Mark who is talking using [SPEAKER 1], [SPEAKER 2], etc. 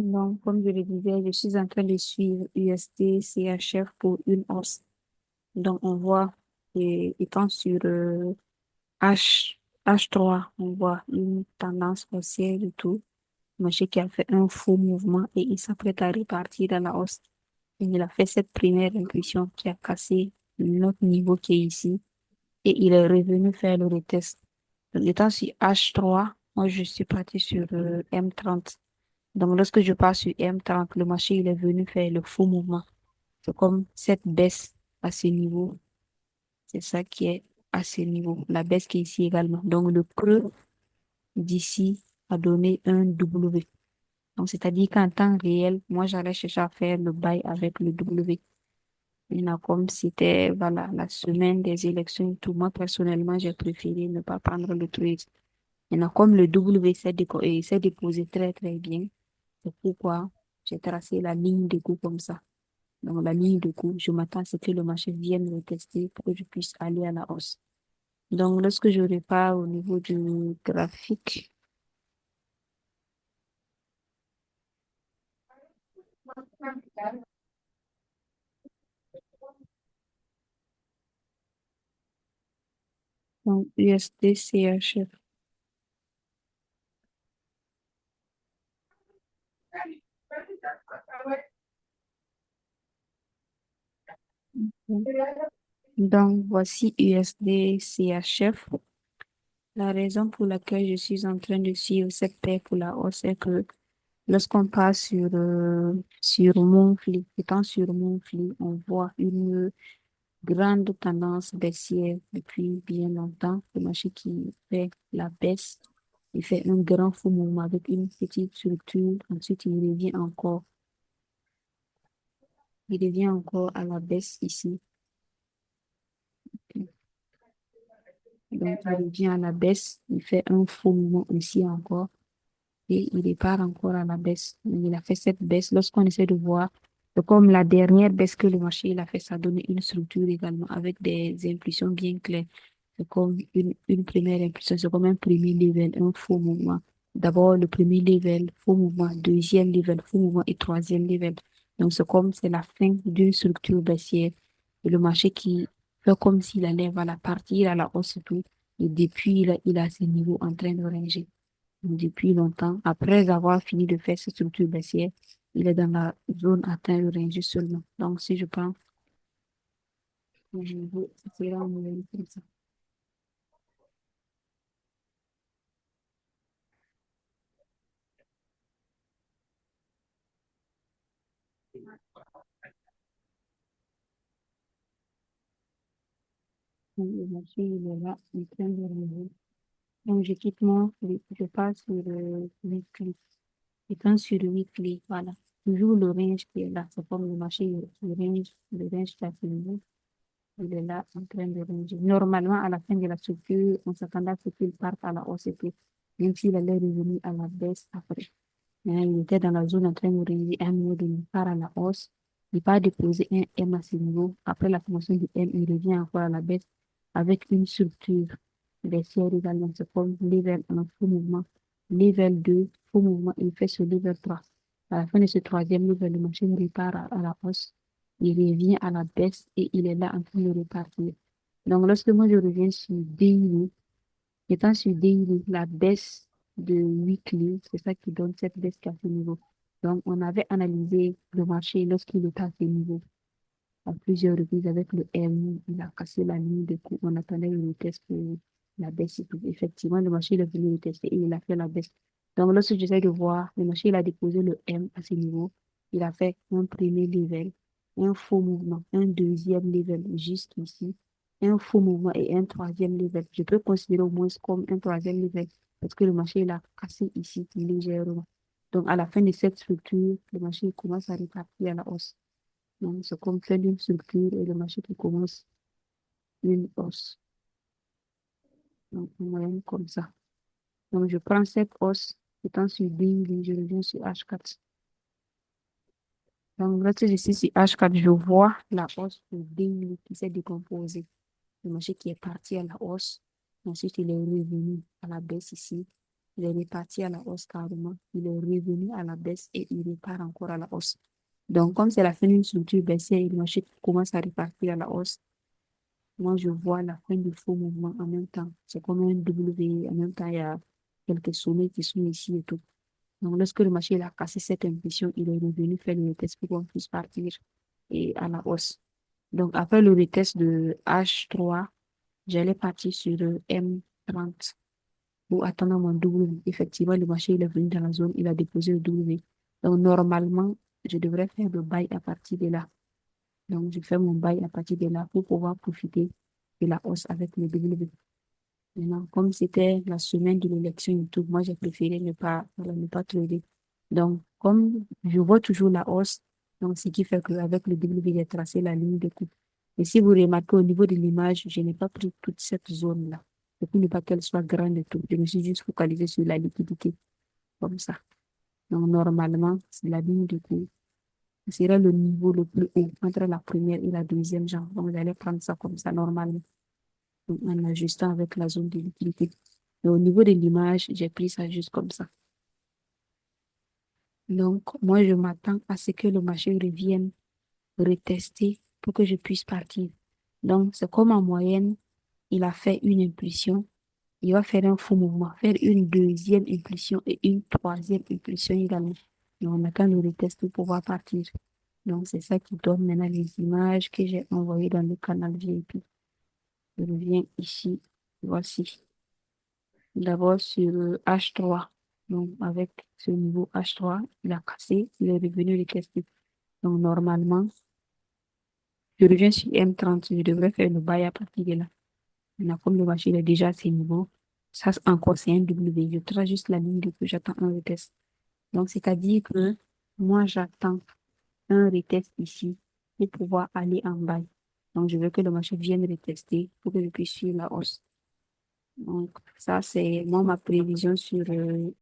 [SPEAKER 1] Donc, comme je le disais, je suis en train de suivre USD CHF pour une hausse. Donc, on voit, étant sur H3, on voit une tendance haussière du tout. Le marché qui a fait un faux mouvement et il s'apprête à repartir dans la hausse. Et il a fait cette première impulsion qui a cassé notre niveau qui est ici et il est revenu faire le retest. Donc, étant sur H3, moi, je suis partie sur M30. Donc, lorsque je passe sur M30, le marché, il est venu faire le faux mouvement. C'est comme cette baisse à ce niveau. C'est ça qui est à ce niveau. La baisse qui est ici également. Donc, le creux d'ici a donné un W. Donc, c'est-à-dire qu'en temps réel, moi, j'allais chercher à faire le bail avec le W. Maintenant, comme c'était, voilà, la semaine des élections et tout, moi, personnellement, j'ai préféré ne pas prendre le trade. Maintenant, comme le W s'est déposé très, très bien, c'est pourquoi j'ai tracé la ligne de goût comme ça. Donc, la ligne de goût, je m'attends à ce que le marché vienne me tester pour que je puisse aller à la hausse. Donc, lorsque je repars au niveau du graphique, donc USD, CHF. Donc, voici USD, CHF. La raison pour laquelle je suis en train de suivre cette paire pour la hausse est que lorsqu'on passe sur Monthly, étant sur Monthly, on voit une grande tendance baissière depuis bien longtemps. Le marché qui fait la baisse, il fait un grand faux mouvement avec une petite structure. Ensuite, il revient encore à la baisse ici. Donc, il revient à la baisse, il fait un faux mouvement ici encore. Et il repart encore à la baisse. Il a fait cette baisse. Lorsqu'on essaie de voir, c'est comme la dernière baisse que le marché il a fait, ça donne une structure également avec des impulsions bien claires. C'est comme une première impulsion, c'est comme un premier level, un faux mouvement. D'abord, le premier level, faux mouvement, deuxième level, faux mouvement et troisième level. Donc, c'est la fin d'une structure baissière. Et le marché qui fait comme s'il allait, voilà, partir à la hausse et tout. Et depuis, il a ses niveaux en train de ranger depuis longtemps. Après avoir fini de faire cette structure baissière, il est dans la zone atteinte le range seulement. Donc, si je prends je veux, ça sera un modèle comme ça. Donc, le marché, il est là, en train de ranger. Donc, je quitte je passe sur le weekly. Étant sur le weekly, voilà. Toujours le range qui est là. C'est comme le marché, le range qui a fini. Il est là en train de ranger. Normalement, à la fin de la structure, on s'attendait à ce qu'il parte à la hausse et puis, même s'il allait revenir à la baisse après. Mais il était dans la zone en train de ranger un niveau de part à la hausse. Il part déposer un M à ce niveau. Après la formation du M, il revient encore à la baisse avec une structure baissière également. C'est comme level 1, faux mouvement. Level 2, faux mouvement. Il fait ce level 3. À la fin de ce troisième level, le machine repart à la hausse. Il revient à la baisse et il est là en train de repartir. Donc, lorsque moi je reviens sur DIU, étant sur daily, la baisse de weekly, c'est ça qui donne cette baisse qui est à ce niveau. Donc, on avait analysé le marché lorsqu'il était à ce niveau à plusieurs reprises avec le M. Il a cassé la ligne de coup. On attendait le test pour la baisse et tout. Effectivement, le marché il est venu le tester et il a fait la baisse. Donc, lorsque j'essaie de voir, le marché il a déposé le M à ce niveau. Il a fait un premier level, un faux mouvement, un deuxième level juste ici, un faux mouvement et un troisième level. Je peux considérer au moins comme un troisième level parce que le marché il a cassé ici légèrement. Donc, à la fin de cette structure, le marché commence à repartir à la hausse. Donc, c'est comme faire une structure et le marché qui commence une hausse. Donc, en moyenne comme ça. Donc, je prends cette hausse, étant sur daily, je reviens sur H4. Donc, là, je suis sur H4, je vois la hausse sur daily qui s'est décomposée. Le marché qui est parti à la hausse. Ensuite, il est revenu à la baisse ici. il est reparti à la hausse carrément. Il est revenu à la baisse et il repart encore à la hausse. Donc, comme c'est la fin d'une structure baissière et le marché commence à repartir à la hausse, moi, je vois la fin du faux mouvement en même temps. C'est comme un W. En même temps, il y a quelques sommets qui sont ici et tout. Donc, lorsque le marché il a cassé cette impulsion, il est revenu faire le retest pour qu'on puisse partir et à la hausse. Donc, après le retest de H3, j'allais partir sur le M30 pour attendre mon W. Effectivement, le marché il est venu dans la zone, il a déposé le W. Donc, normalement, je devrais faire le buy à partir de là. Donc, je fais mon bail à partir de là pour pouvoir profiter de la hausse avec le W. Maintenant, comme c'était la semaine de l'élection et tout, moi, j'ai préféré ne pas, voilà, ne pas trader. Donc, comme je vois toujours la hausse, donc, ce qui fait qu'avec le W, j'ai tracé la ligne de coupe. Et si vous remarquez au niveau de l'image, je n'ai pas pris toute cette zone-là. Pour ne pas qu'elle soit grande et tout. Je me suis juste focalisée sur la liquidité, comme ça. Donc, normalement, c'est la ligne de coupe. Ce serait le niveau le plus haut entre la première et la deuxième jambe. Donc, vous allez prendre ça comme ça normalement, donc, en ajustant avec la zone de liquidité. Et au niveau de l'image, j'ai pris ça juste comme ça. Donc, moi, je m'attends à ce que le marché revienne retester pour que je puisse partir. Donc, c'est comme en moyenne, il a fait une impulsion. Il va faire un faux mouvement, faire une deuxième impulsion et une troisième impulsion également. Et on attend le retest pour pouvoir partir. Donc, c'est ça qui donne maintenant les images que j'ai envoyées dans le canal VIP. Je reviens ici. Voici. D'abord sur H3. Donc, avec ce niveau H3, il a cassé. Il est revenu le tester. Donc, normalement, je reviens sur M30. Je devrais faire le bail à partir de là. Maintenant, comme le marché il est déjà à ces niveaux, ça encore, c'est un W. Je trace juste la ligne que j'attends un retest. Donc, c'est-à-dire que moi, j'attends un retest ici pour pouvoir aller en bas. Donc, je veux que le marché vienne retester pour que je puisse suivre la hausse. Donc, ça, c'est moi ma prévision sur